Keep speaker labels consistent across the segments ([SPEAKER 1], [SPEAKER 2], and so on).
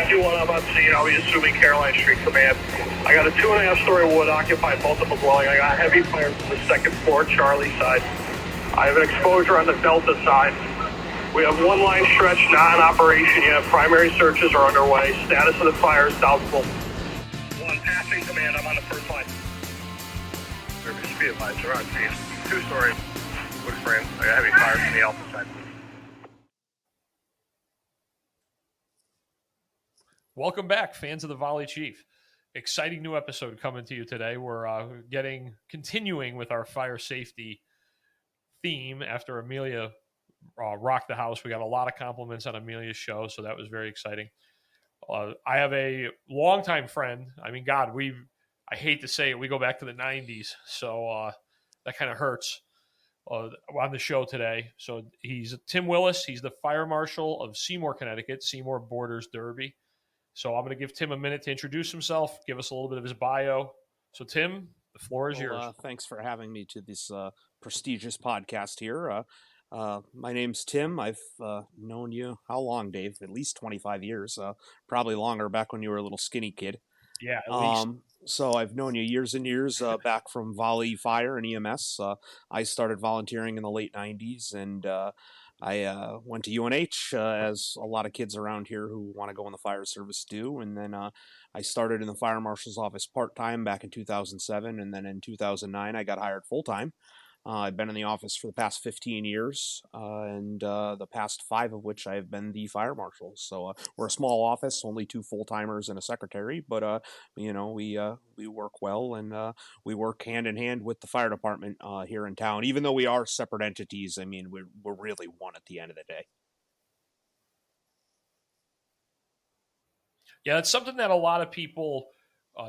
[SPEAKER 1] do one I'm on scene. I'll be assuming Caroline Street Command. I got a 2.5-story wood occupied multiple dwelling. I got heavy fire from the second floor, Charlie side. I have an exposure on the Delta side. We have one line stretch not in operation yet. Primary searches are underway. Status of the fire is doubtful. One passing command. I'm on the first line. Service speed advised. We're on scene. 2-story wood frame. I got heavy fire from the Alpha side.
[SPEAKER 2] Welcome back, fans of the Volley Chief. Exciting new episode coming to you today. We're continuing with our fire safety theme after Amelia rocked the house. We got a lot of compliments on Amelia's show, so that was very exciting. I have a longtime friend. I mean, God, I hate to say it, we go back to the 90s, so that kind of hurts on the show today. So he's Timm Willis. He's the fire marshal of Seymour, Connecticut. Seymour borders Derby. So I'm going to give Timm a minute to introduce himself, give us a little bit of his bio. So, Timm, the floor is yours.
[SPEAKER 3] Thanks for having me to this prestigious podcast here. My name's Timm. I've known you, how long, Dave? At least 25 years, probably longer, back when you were a little skinny kid.
[SPEAKER 2] Yeah, at least.
[SPEAKER 3] So I've known you years and years back from Volley Fire and EMS. I started volunteering in the late 90s, and I went to UNH, as a lot of kids around here who want to go in the fire service do. And then I started in the fire marshal's office part-time back in 2007. And then in 2009, I got hired full-time. I've been in the office for the past 15 years, and the past 5 of which I have been the fire marshal. So we're a small office, only 2 full-timers and a secretary, but we work well, and we work hand in hand with the fire department here in town. Even though we are separate entities, I mean, we're really one at the end of the day.
[SPEAKER 2] Yeah, that's something that a lot of people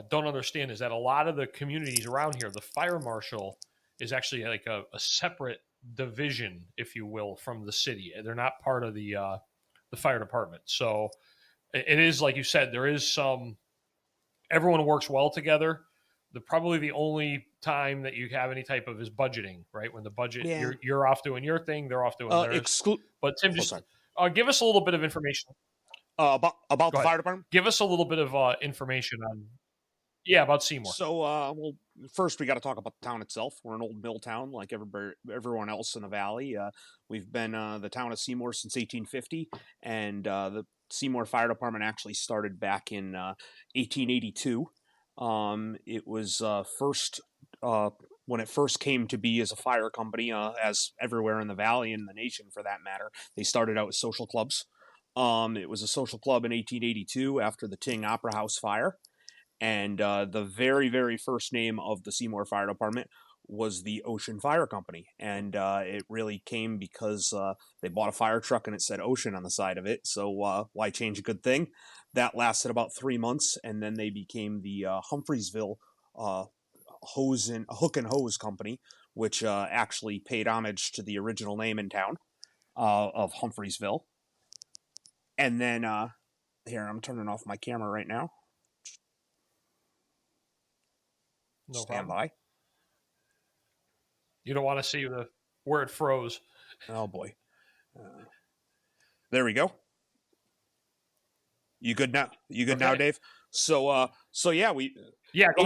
[SPEAKER 2] don't understand, is that a lot of the communities around here, the fire marshal is actually like a separate division, if you will, from the city. They're not part of the fire department. So it is, like you said, there is everyone works well together. Probably the only time that you have any type of is budgeting, right? When the budget,
[SPEAKER 3] Yeah.
[SPEAKER 2] you're off doing your thing, they're off doing theirs. But Timm, just give us a little bit of information.
[SPEAKER 3] About the fire department?
[SPEAKER 2] Give us a little bit of information on, about Seymour.
[SPEAKER 3] So, well, first we got to talk about the town itself. We're an old mill town, like everyone else in the valley. We've been the town of Seymour since 1850, and the Seymour Fire Department actually started back in 1882. It was first when it first came to be as a fire company, as everywhere in the valley and the nation for that matter. They started out as social clubs. It was a social club in 1882 after the Ting Opera House fire. And the very, very first name of the Seymour Fire Department was the Ocean Fire Company. And it really came because they bought a fire truck and it said Ocean on the side of it. So why change a good thing? That lasted about 3 months, and then they became the Humphreysville Hook and Hose Company, which actually paid homage to the original name in town of Humphreysville. And then, here, I'm turning off my camera right now.
[SPEAKER 2] No
[SPEAKER 3] Stand
[SPEAKER 2] problem.
[SPEAKER 3] by.
[SPEAKER 2] You don't want to see where it froze.
[SPEAKER 3] Oh boy. There we go. You good now? You good now, Dave? So yeah,
[SPEAKER 2] go ahead. Yep.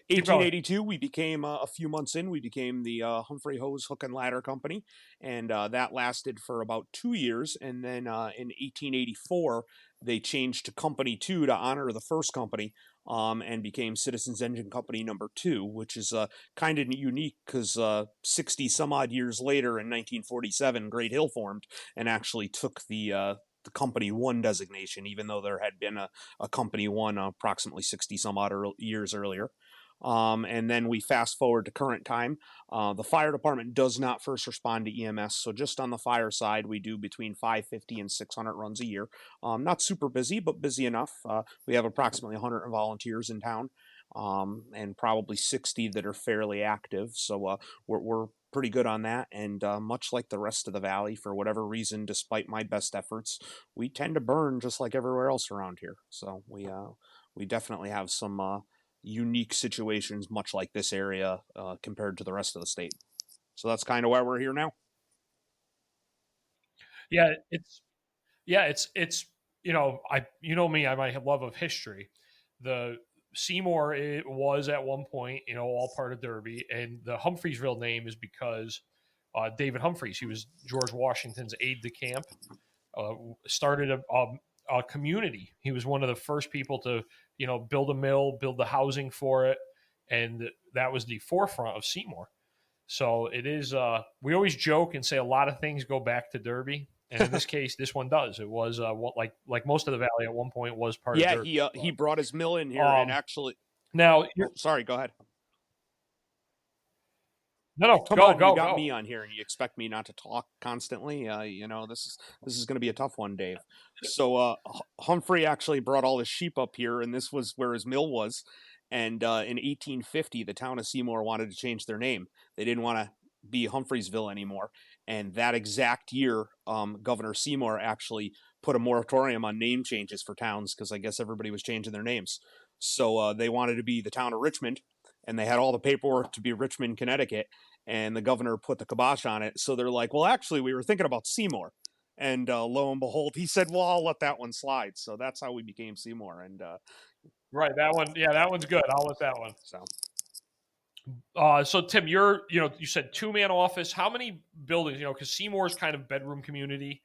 [SPEAKER 3] 1882, we became, a few months in, we became the Humphrey Hose Hook and Ladder Company, and that lasted for about 2 years, and then in 1884, they changed to Company 2 to honor the first company, and became Citizens Engine Company number 2, which is kind of unique because 60 some odd years later in 1947, Great Hill formed and actually took the Company 1 designation, even though there had been a Company 1 approximately 60 some odd years earlier. And then we fast forward to current time. The fire department does not first respond to EMS, so just on the fire side, we do between 550 and 600 runs a year. Not super busy, but busy enough. We have approximately 100 volunteers in town, and probably 60 that are fairly active, so we're pretty good on that, and much like the rest of the valley, for whatever reason, despite my best efforts, we tend to burn just like everywhere else around here. So we definitely have some unique situations, much like this area, compared to the rest of the state. So that's kind of why we're here now.
[SPEAKER 2] It's you know me, I my love of history. The Seymour, it was at one point, all part of Derby, and the Humphreysville name is because David Humphreys, he was George Washington's aide de camp, started a community. He was one of the first people to, build a mill, build the housing for it, and that was the forefront of Seymour. So it is. We always joke and say a lot of things go back to Derby, and in this case, this one does. It was like most of the valley at one point was part of Derby.
[SPEAKER 3] Yeah, he brought his mill in here and actually.
[SPEAKER 2] Now,
[SPEAKER 3] sorry, go ahead.
[SPEAKER 2] No,
[SPEAKER 3] come
[SPEAKER 2] go,
[SPEAKER 3] on,
[SPEAKER 2] go,
[SPEAKER 3] you got
[SPEAKER 2] go.
[SPEAKER 3] me on here, and you expect me not to talk constantly. This is going to be a tough one, Dave. So Humphrey actually brought all his sheep up here, and this was where his mill was. And in 1850, the town of Seymour wanted to change their name. They didn't want to be Humphreysville anymore. And that exact year, Governor Seymour actually put a moratorium on name changes for towns because I guess everybody was changing their names. So they wanted to be the town of Richmond, and they had all the paperwork to be Richmond, Connecticut, and the governor put the kibosh on it. So they're like, well, actually, we were thinking about Seymour. And lo and behold, he said, well, I'll let that one slide. So that's how we became Seymour. And
[SPEAKER 2] right, that one, yeah, that one's good. I'll let that one. So Tim, you said 2-man office. How many buildings? Because Seymour's kind of bedroom community.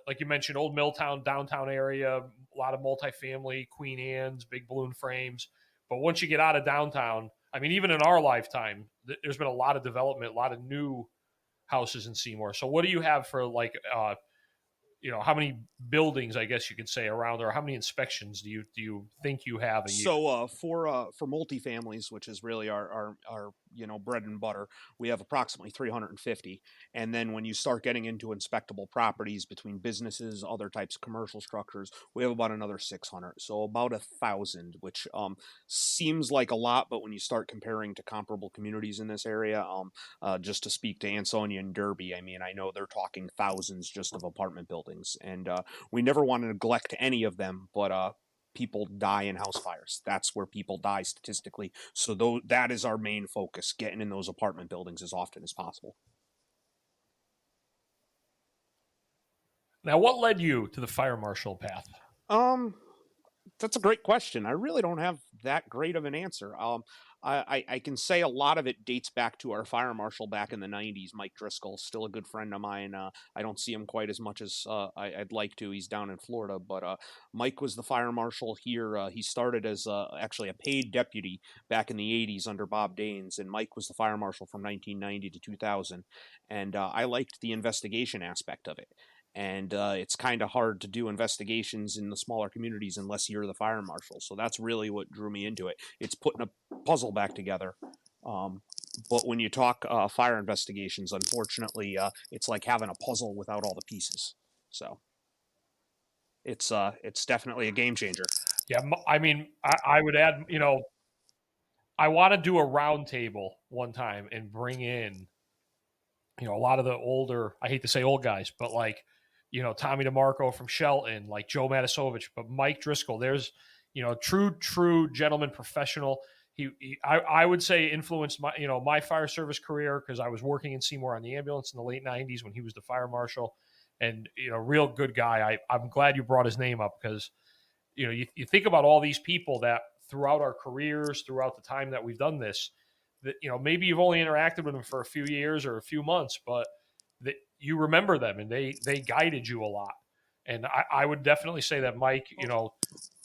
[SPEAKER 2] Like you mentioned, Old Milltown, downtown area, a lot of multifamily, Queen Anne's, big balloon frames. But once you get out of downtown, I mean, even in our lifetime, there's been a lot of development, a lot of new houses in Seymour. So what do you have for how many buildings, I guess you could say, around there? Or how many inspections do you think you have a year?
[SPEAKER 3] So for multifamilies, which is really our bread and butter, we have approximately 350. And then when you start getting into inspectable properties between businesses, other types of commercial structures, we have about another 600. So about 1,000, which seems like a lot, but when you start comparing to comparable communities in this area, just to speak to Ansonia and Derby, I mean, I know they're talking thousands just of apartment buildings, and we never want to neglect any of them, but people die in house fires. That's where people die statistically. So that is our main focus, getting in those apartment buildings as often as possible.
[SPEAKER 2] Now, what led you to the fire marshal path?
[SPEAKER 3] That's a great question. I really don't have that great of an answer. I can say a lot of it dates back to our fire marshal back in the 90s, Mike Driscoll, still a good friend of mine. I don't see him quite as much as I'd like to. He's down in Florida, but Mike was the fire marshal here. He started as actually a paid deputy back in the 80s under Bob Daines, and Mike was the fire marshal from 1990 to 2000. And I liked the investigation aspect of it. And it's kind of hard to do investigations in the smaller communities unless you're the fire marshal. So that's really what drew me into it. It's putting a puzzle back together. But when you talk fire investigations, unfortunately, it's like having a puzzle without all the pieces. So it's definitely a game changer.
[SPEAKER 2] Yeah, I mean, I would add, I want to do a round table one time and bring in, a lot of the older, I hate to say old guys, but like, Tommy DeMarco from Shelton, like Joe Matasovich, but Mike Driscoll, there's, true gentleman professional. I would say influenced my, my fire service career because I was working in Seymour on the ambulance in the late 90s when he was the fire marshal, and, real good guy. I'm glad you brought his name up because, you think about all these people that throughout our careers, throughout the time that we've done this, that, maybe you've only interacted with them for a few years or a few months, but that you remember them and they guided you a lot. And I would definitely say that Mike,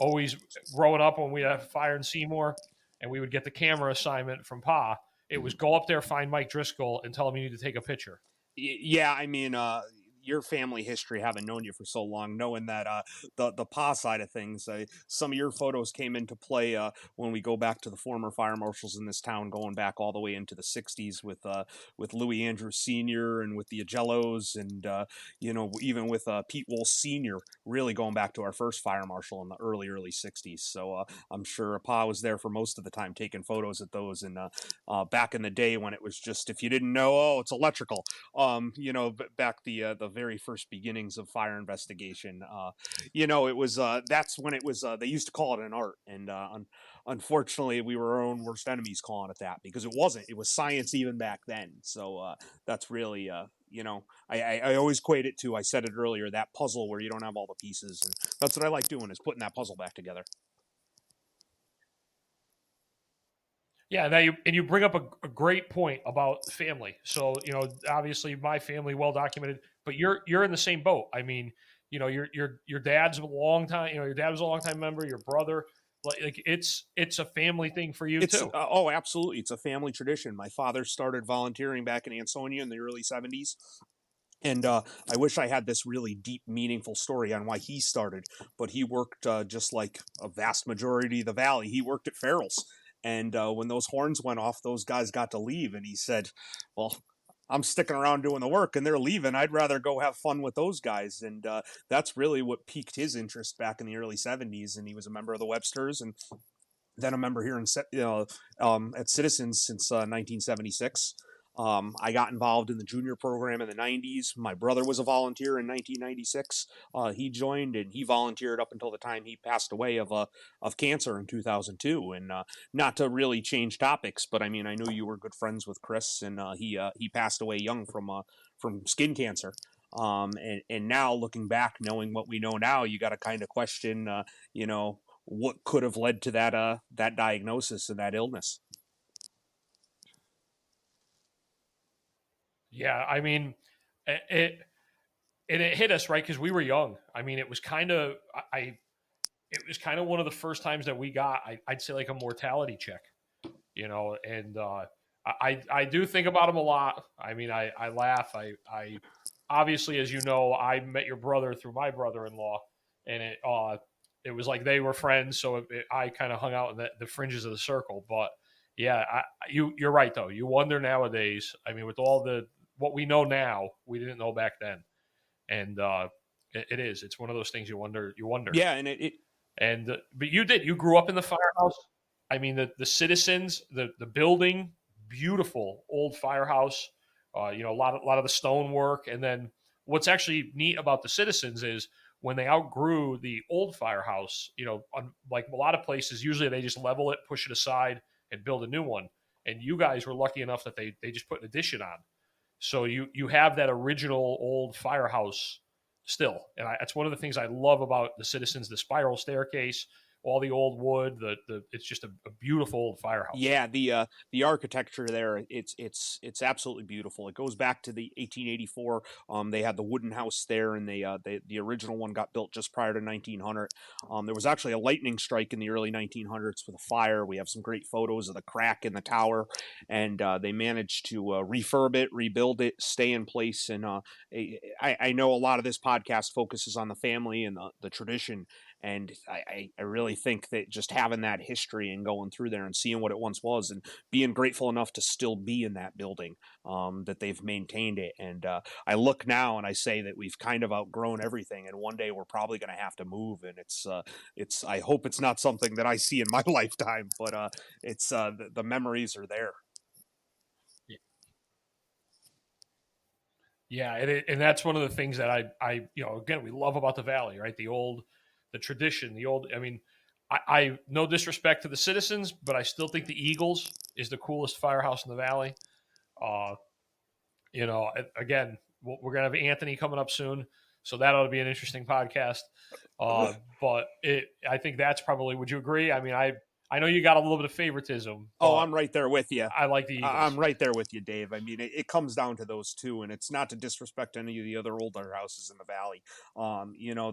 [SPEAKER 2] always growing up when we had fire in Seymour and we would get the camera assignment from Pa, it was go up there, find Mike Driscoll and tell him you need to take a picture.
[SPEAKER 3] Yeah, I mean, your family history, having known you for so long, knowing that the Pa side of things, some of your photos came into play when we go back to the former fire marshals in this town, going back all the way into the '60s with Louis Andrews Sr. and with the Agellos, and even with Pete Wolf Sr. Really going back to our first fire marshal in the early '60s. So I'm sure Pa was there for most of the time taking photos at those. And back in the day when it was just, if you didn't know, oh, it's electrical. Back the very first beginnings of fire investigation, it was that's when it was they used to call it an art, and unfortunately we were our own worst enemies calling it that because it wasn't. It was science even back then. So that's really I always equate it to, I said it earlier, that puzzle where you don't have all the pieces, and that's what I like doing, is putting that puzzle back together.
[SPEAKER 2] Yeah, now you bring up a great point about family. So obviously my family well documented, but you're in the same boat. I mean, your dad's a long time. Your dad was a long time member. Your brother, like it's a family thing for you
[SPEAKER 3] It's
[SPEAKER 2] too.
[SPEAKER 3] oh, absolutely, it's a family tradition. My father started volunteering back in Ansonia in the early '70s. And I wish I had this really deep, meaningful story on why he started, but he worked just like a vast majority of the valley. He worked at Farrell's, and when those horns went off, those guys got to leave. And he said, "Well, I'm sticking around doing the work, and they're leaving. I'd rather go have fun with those guys." And that's really what piqued his interest back in the early '70s. And he was a member of the Websters, and then a member here in at Citizens since 1976. I got involved in the junior program in the 90s. My brother was a volunteer in 1996. He joined, and he volunteered up until the time he passed away of cancer in 2002. And not to really change topics, but I mean, I know you were good friends with Chris, and he passed away young from skin cancer. And now looking back, knowing what we know now, you got to kind of question, what could have led to that diagnosis and that illness.
[SPEAKER 2] Yeah, I mean, it and it hit us right because we were young. I mean, it was kind of it was kind of one of the first times that we got I'd say like a mortality check, and I do think about him a lot. I mean, I laugh. I obviously, as you know, I met your brother through my brother-in-law, and it was like they were friends, so I kind of hung out in the fringes of the circle. But yeah, you're right though. You wonder nowadays. I mean, with all what we know now, we didn't know back then, and it is. It's one of those things you wonder.
[SPEAKER 3] Yeah, and it
[SPEAKER 2] but you grew up in the firehouse. I mean, the citizens, the building, beautiful old firehouse. A lot of the stonework, and then what's actually neat about the citizens is when they outgrew the old firehouse. Like a lot of places, usually they just level it, push it aside, and build a new one. And you guys were lucky enough that they just put an addition on. So you have that original old firehouse still, and that's one of the things I love about the citizens: the spiral staircase, all the old wood. It's just a beautiful old firehouse.
[SPEAKER 3] Yeah, the architecture there, it's absolutely beautiful. It goes back to the 1884. They had the wooden house there, and the original one got built just prior to 1900. There was actually a lightning strike in the early 1900s with a fire. We have some great photos of the crack in the tower, and they managed to refurb it, rebuild it, stay in place. And I know a lot of this podcast focuses on the family and the tradition, and I really think that just having that history and going through there and seeing what it once was, and being grateful enough to still be in that building, that they've maintained it. And I look now and I say that we've kind of outgrown everything, and one day we're probably going to have to move. And it's I hope it's not something that I see in my lifetime, but it's the memories are there.
[SPEAKER 2] Yeah, and that's one of the things that I again we love about the Valley, right? The tradition, the old. I mean, I no disrespect to the citizens, but I still think the Eagles is the coolest firehouse in the Valley. Uh, Again, we're gonna have Anthony coming up soon, so that ought to be an interesting podcast. But I think that's probably. Would you agree? I mean, I know you got a little bit of favoritism.
[SPEAKER 3] Oh, I'm right there with you.
[SPEAKER 2] I like the Eagles.
[SPEAKER 3] I'm right there with you, Dave. I mean, it comes down to those two, and it's not to disrespect any of the other older houses in the Valley.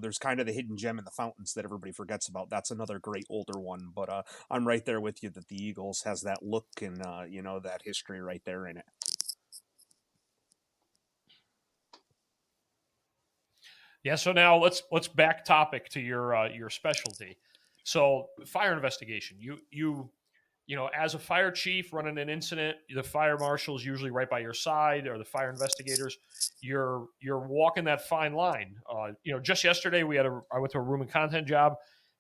[SPEAKER 3] There's kind of the hidden gem in the fountains that everybody forgets about. That's another great older one. But I'm right there with you that the Eagles has that look and that history right there in it.
[SPEAKER 2] Yeah. So now let's back topic to your specialty. So fire investigation. As a fire chief running an incident, the fire marshal is usually right by your side, or the fire investigators. You're walking that fine line. Just yesterday I went to a room and content job,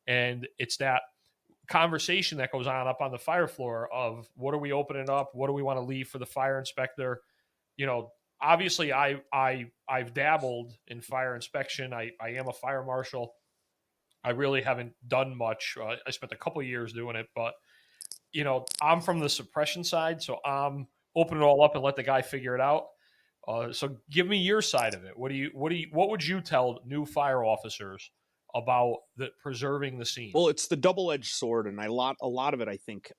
[SPEAKER 2] and it's that conversation that goes on up on the fire floor of what are we opening up, what do we want to leave for the fire inspector. Obviously I've dabbled in fire inspection. I am a fire marshal. I really haven't done much. I spent a couple of years doing it, but I'm from the suppression side, so I'm open it all up and let the guy figure it out. So give me your side of it. What would you tell new fire officers about preserving the scene?
[SPEAKER 3] Well, it's the double-edged sword, and a lot of it, I think,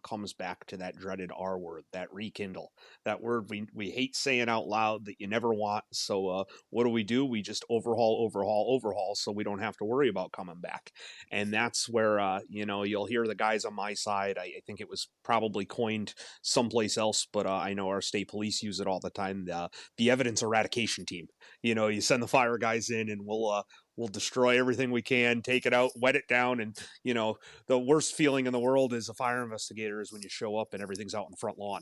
[SPEAKER 3] comes back to that dreaded R word, that rekindle, that word we hate saying out loud that you never want. So, what do? We just overhaul, overhaul, overhaul, so we don't have to worry about coming back. And that's where you'll hear the guys on my side. I think it was probably coined someplace else, but I know our state police use it all the time. The evidence eradication team. You send the fire guys in, and we'll destroy everything we can, take it out, wet it down. And, the worst feeling in the world as a fire investigator is when you show up and everything's out in the front lawn.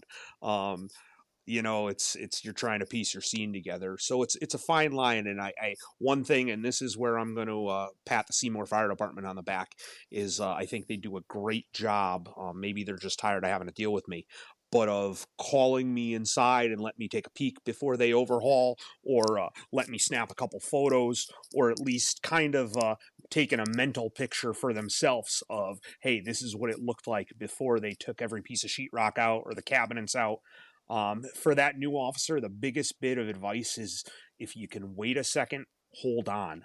[SPEAKER 3] It's you're trying to piece your scene together. So it's a fine line. And I one thing, and this is where I'm going to pat the Seymour Fire Department on the back, is I think they do a great job. Maybe they're just tired of having to deal with me, but of calling me inside and let me take a peek before they overhaul, or let me snap a couple photos, or at least kind of taking a mental picture for themselves of, hey, this is what it looked like before they took every piece of sheetrock out or the cabinets out. For that new officer, the biggest bit of advice is, if you can wait a second, hold on.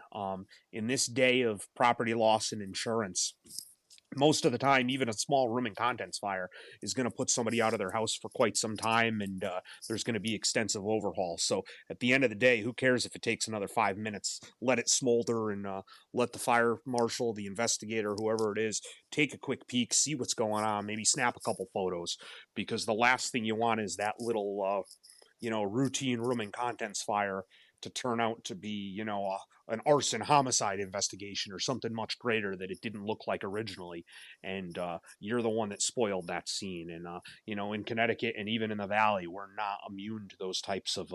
[SPEAKER 3] In this day of property loss and insurance, most of the time, even a small room and contents fire is going to put somebody out of their house for quite some time, and there's going to be extensive overhaul. So at the end of the day, who cares if it takes another 5 minutes? Let it smolder, and let the fire marshal, the investigator, whoever it is, take a quick peek, see what's going on, maybe snap a couple photos, because the last thing you want is that little routine room and contents fire to turn out to be, an arson homicide investigation or something much greater that it didn't look like originally. And you're the one that spoiled that scene. And, in Connecticut and even in the Valley, we're not immune to those types of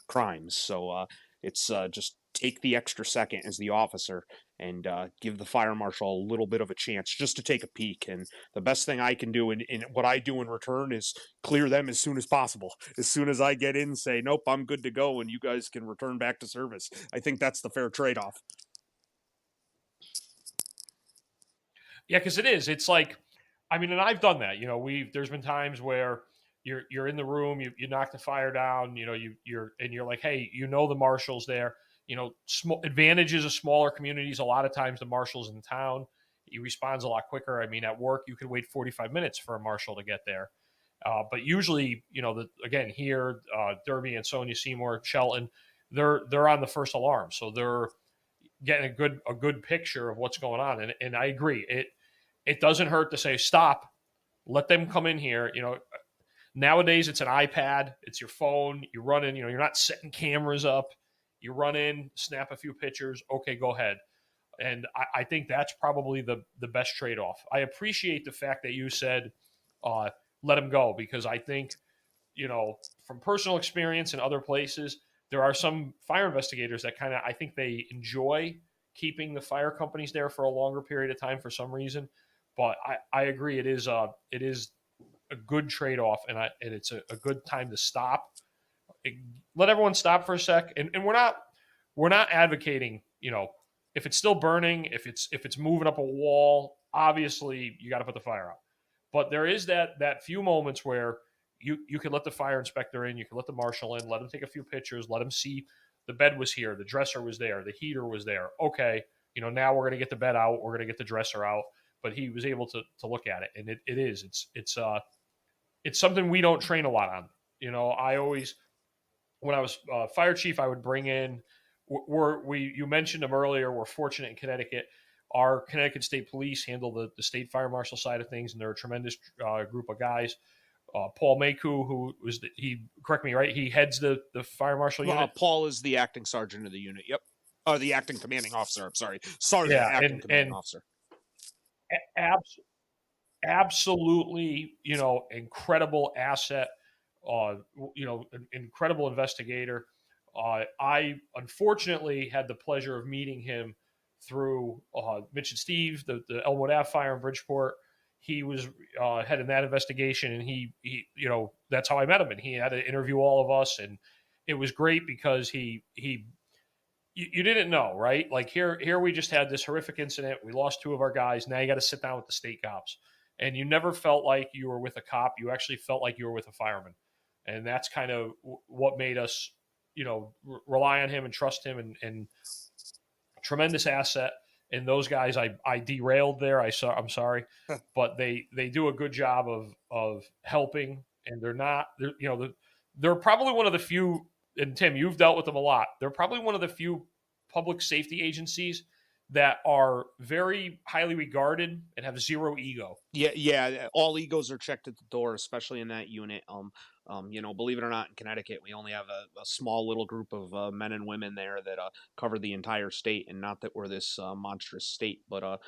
[SPEAKER 3] crimes. So it's just take the extra second as the officer and give the fire marshal a little bit of a chance just to take a peek. And the best thing I can do in what I do in return is clear them as soon as possible. As soon as I get in, say, nope, I'm good to go, and you guys can return back to service. I think that's the fair trade-off.
[SPEAKER 2] Yeah, because it is. It's like, I mean, and I've done that. There's been times where you're in the room, you knock the fire down, you're like, hey, the marshal's there. Advantages of smaller communities. A lot of times the marshal's in town. He responds a lot quicker. I mean, at work, you could wait 45 minutes for a marshal to get there. But usually, here, Derby and Sonia, Seymour, Shelton, they're on the first alarm. So they're getting a good picture of what's going on. And I agree. It doesn't hurt to say, stop, let them come in here. Nowadays it's an iPad, it's your phone, you run in, you're not setting cameras up. You run in, snap a few pictures. Okay, go ahead. And I think that's probably the best trade-off. I appreciate the fact that you said, let him go, because I think, from personal experience in other places, there are some fire investigators that I think they enjoy keeping the fire companies there for a longer period of time for some reason. But I agree, it is a good trade-off, and it's a good time to stop. Let everyone stop for a sec, and we're not advocating, if it's still burning, if it's moving up a wall, obviously you got to put the fire out. But there is that few moments where you can let the fire inspector in, you can let the marshal in, let him take a few pictures, let him see the bed was here, the dresser was there, the heater was there. Okay, now we're going to get the bed out, we're going to get the dresser out. But he was able to look at it, and it's something we don't train a lot on. I always, when I was fire chief, I would bring in. You mentioned them earlier. We're fortunate in Connecticut. Our Connecticut State Police handle the state fire marshal side of things, and they're a tremendous group of guys. Paul Mayku, correct me, right? He heads the fire marshal unit.
[SPEAKER 3] Paul is the acting sergeant of the unit. Yep. The acting commanding officer. I'm sorry. Sergeant, yeah, acting commanding officer.
[SPEAKER 2] Absolutely, incredible asset, incredible investigator. I unfortunately had the pleasure of meeting him through Mitch and Steve, the Elmwood Ave fire in Bridgeport. He was heading that investigation, and he that's how I met him, and he had to interview all of us, and it was great because you didn't know, right? Like here we just had this horrific incident. We lost two of our guys. Now you got to sit down with the state cops, and you never felt like you were with a cop. You actually felt like you were with a fireman. and that's kind of what made us, rely on him and trust him, and tremendous asset. And those guys, I derailed there. I'm sorry, but they do a good job of helping, and they're probably one of the few. And Tim, you've dealt with them a lot. They're probably one of the few public safety agencies that are very highly regarded and have zero ego.
[SPEAKER 3] Yeah. All egos are checked at the door, especially in that unit. Believe it or not, in Connecticut, we only have a small little group of men and women there that cover the entire state, and not that we're this monstrous state, but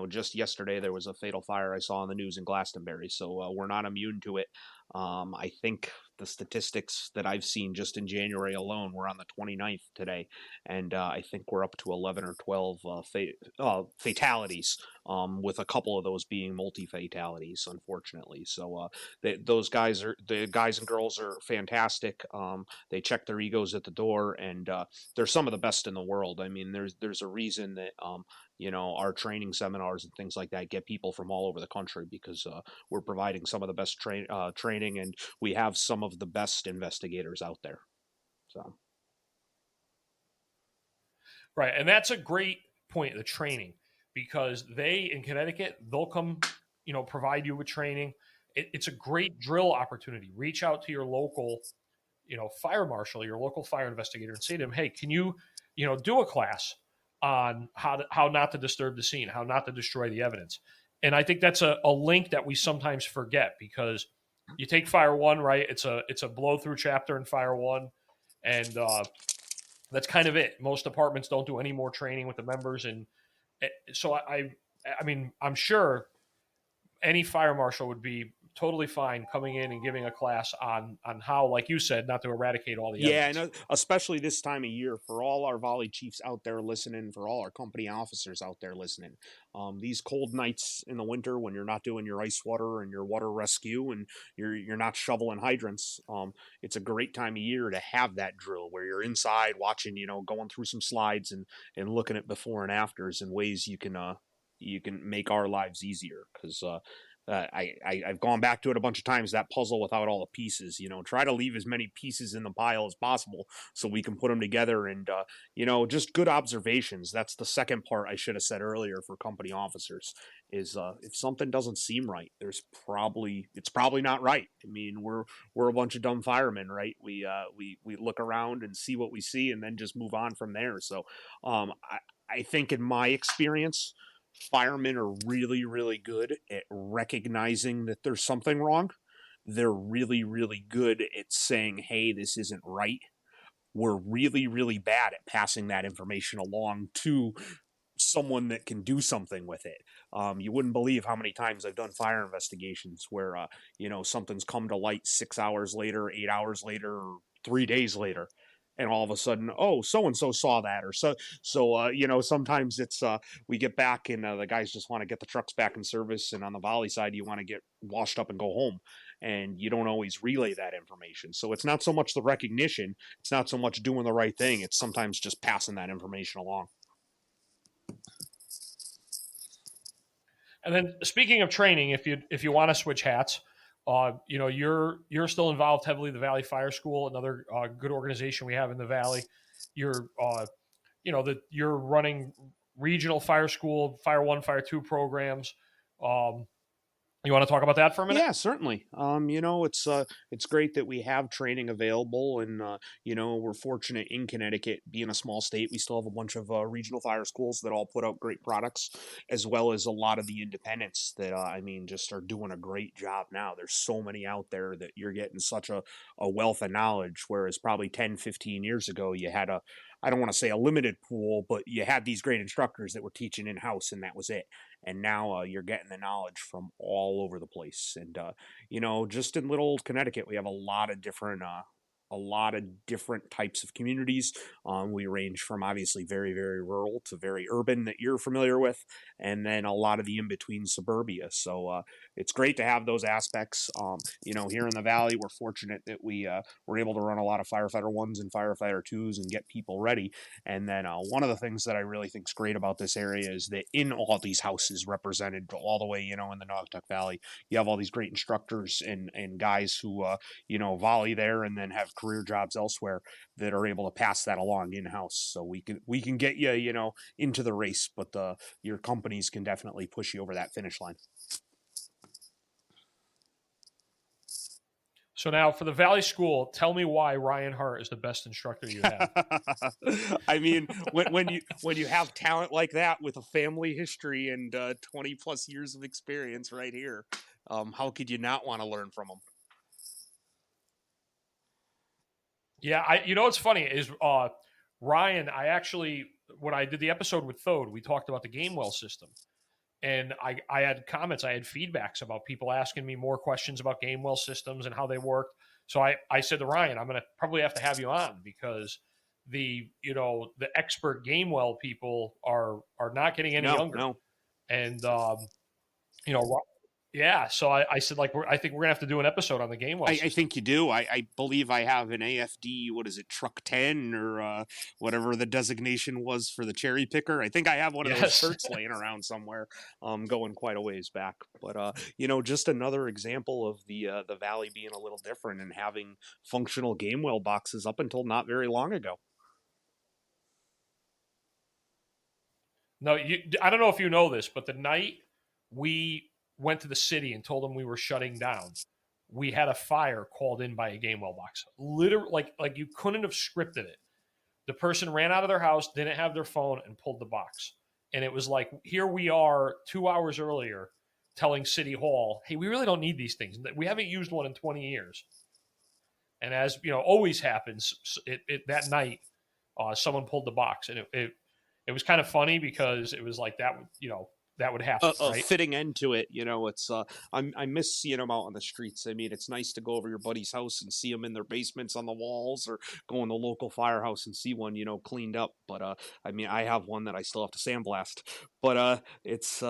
[SPEAKER 3] just yesterday there was a fatal fire I saw on the news in Glastonbury, so we're not immune to it. I think the statistics that I've seen just in January alone, we're on the 29th today, and I think we're up to 11 or 12 fatalities, with a couple of those being multi-fatalities, unfortunately. So those guys the guys and girls are fantastic. They check their egos at the door, and they're some of the best in the world. I mean, there's a reason that our training seminars and things like that get people from all over the country, because we're providing some of the best training, and we have some of the best investigators out there. So.
[SPEAKER 2] Right, and that's a great point, the training, because they in Connecticut, they'll come, provide you with training. It's a great drill opportunity. Reach out to your local, fire marshal, your local fire investigator, and say to them, "Hey, can you, do a class on how not to disturb the scene, how not to destroy the evidence?" And I think that's a link that we sometimes forget, because you take Fire One, right? It's a blow through chapter in Fire One, and that's kind of it. Most departments don't do any more training with the members, and so I mean, I'm sure any fire marshal would be totally fine coming in and giving a class on how, like you said, not to eradicate all the evidence.
[SPEAKER 3] And especially this time of year, for all our volley chiefs out there listening, for all our company officers out there listening, these cold nights in the winter when you're not doing your ice water and your water rescue, and you're not shoveling hydrants, it's a great time of year to have that drill where you're inside watching, going through some slides and looking at before and afters and ways you can make our lives easier, because I've gone back to it a bunch of times, that puzzle without all the pieces. Try to leave as many pieces in the pile as possible so we can put them together, and just good observations. That's the second part I should have said earlier for company officers, is if something doesn't seem right, it's probably not right. I mean, we're a bunch of dumb firemen, right? We look around and see what we see, and then just move on from there. So I think in my experience, firemen are really, really good at recognizing that there's something wrong. They're really, really good at saying, "Hey, this isn't right." We're really, really bad at passing that information along to someone that can do something with it. You wouldn't believe how many times I've done fire investigations where, something's come to light 6 hours later, 8 hours later, or 3 days later, and all of a sudden, oh, so and so saw that, or sometimes it's we get back, and the guys just want to get the trucks back in service, and on the volley side, you want to get washed up and go home, and you don't always relay that information. So it's not so much the recognition, it's not so much doing the right thing, it's sometimes just passing that information along.
[SPEAKER 2] And then, speaking of training, if you want to switch hats, you're still involved heavily. The Valley Fire School, another good organization we have in the Valley. You're you're running regional fire school, Fire One, Fire Two programs. You want to talk about that for a minute?
[SPEAKER 3] Yeah, certainly. It's great that we have training available, and we're fortunate in Connecticut, being a small state, we still have a bunch of regional fire schools that all put out great products, as well as a lot of the independents that just are doing a great job now. There's so many out there that you're getting such a wealth of knowledge, whereas probably 10, 15 years ago you had I don't want to say a limited pool, but you had these great instructors that were teaching in-house, and that was it. And now you're getting the knowledge from all over the place. And, just in little old Connecticut, we have a lot of different a lot of different types of communities. We range from obviously very, very rural to very urban that you're familiar with, and then a lot of the in between suburbia. So it's great to have those aspects. Here in the Valley, we're fortunate that we're able to run a lot of firefighter ones and firefighter twos and get people ready. And then one of the things that I really think is great about this area is that in all these houses represented all the way, in the Naugatuck Valley, you have all these great instructors and guys who, volley there and then have career jobs elsewhere that are able to pass that along in house. So we can get you, into the race, but your companies can definitely push you over that finish line.
[SPEAKER 2] So now for the Valley School, tell me why Ryan Hart is the best instructor you have.
[SPEAKER 3] I mean, when you have talent like that with a family history and 20 plus years of experience right here, how could you not want to learn from them?
[SPEAKER 2] Yeah, what's funny is Ryan, when I did the episode with Thode, we talked about the Gamewell system. And I had comments, I had feedbacks about people asking me more questions about Gamewell systems and how they worked. So I said to Ryan, I'm going to probably have to have you on because the expert Gamewell people are not getting any younger.
[SPEAKER 3] No.
[SPEAKER 2] And, yeah, so I said, I think we're going to have to do an episode on the Gamewell system.
[SPEAKER 3] I think you do. I believe I have an AFD, what is it, Truck 10 or whatever the designation was for the cherry picker. I think I have one of those shirts laying around somewhere going quite a ways back. But, just another example of the Valley being a little different and having functional Gamewell boxes up until not very long ago.
[SPEAKER 2] No, I don't know if you know this, but the night we went to the city and told them we were shutting down, we had a fire called in by a Gamewell box. Literally, like you couldn't have scripted it. The person ran out of their house, didn't have their phone, and pulled the box. And it was like, here we are 2 hours earlier telling City Hall, hey, we really don't need these things. We haven't used one in 20 years. And as always happens, that night, someone pulled the box. And it was kind of funny because it was like that would happen. Right?
[SPEAKER 3] Fitting end to it, it's I miss seeing them out on the streets. I mean, it's nice to go over your buddy's house and see them in their basements on the walls, or go in the local firehouse and see one, cleaned up. But I mean, I have one that I still have to sandblast. But it's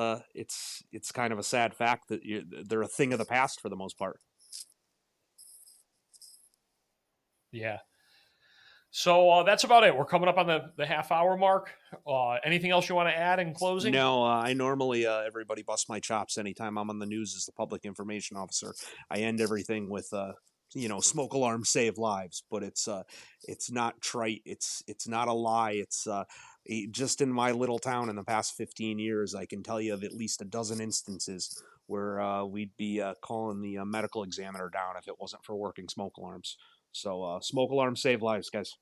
[SPEAKER 3] kind of a sad fact that they're a thing of the past for the most part.
[SPEAKER 2] Yeah. So that's about it. We're coming up on the half-hour mark. Anything else you want to add in closing?
[SPEAKER 3] No, I normally, everybody busts my chops anytime I'm on the news as the public information officer. I end everything with, smoke alarms save lives, but it's not trite. It's not a lie. It's just in my little town in the past 15 years, I can tell you of at least a dozen instances where we'd be calling the medical examiner down if it wasn't for working smoke alarms. So smoke alarms save lives, guys.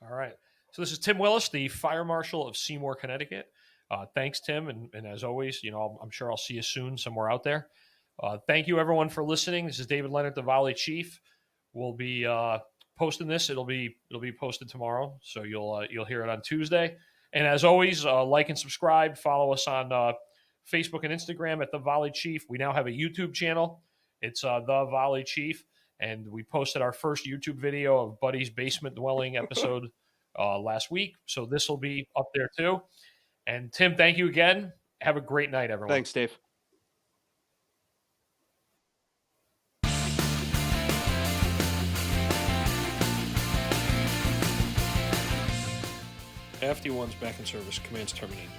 [SPEAKER 2] All right. So this is Tim Willis, the Fire Marshal of Seymour, Connecticut. Thanks, Tim. And as always, I'm sure I'll see you soon somewhere out there. Thank you, everyone, for listening. This is David Lenart, the Volley Chief. We'll be posting this. It'll be posted tomorrow, so you'll hear it on Tuesday. And as always, like and subscribe. Follow us on Facebook and Instagram at the Volley Chief. We now have a YouTube channel. It's the Volley Chief. And we posted our first YouTube video of Buddy's basement dwelling episode last week. So this will be up there too. And Tim, thank you again. Have a great night, everyone.
[SPEAKER 3] Thanks, Dave.
[SPEAKER 2] FD1's back in service. Commands terminated.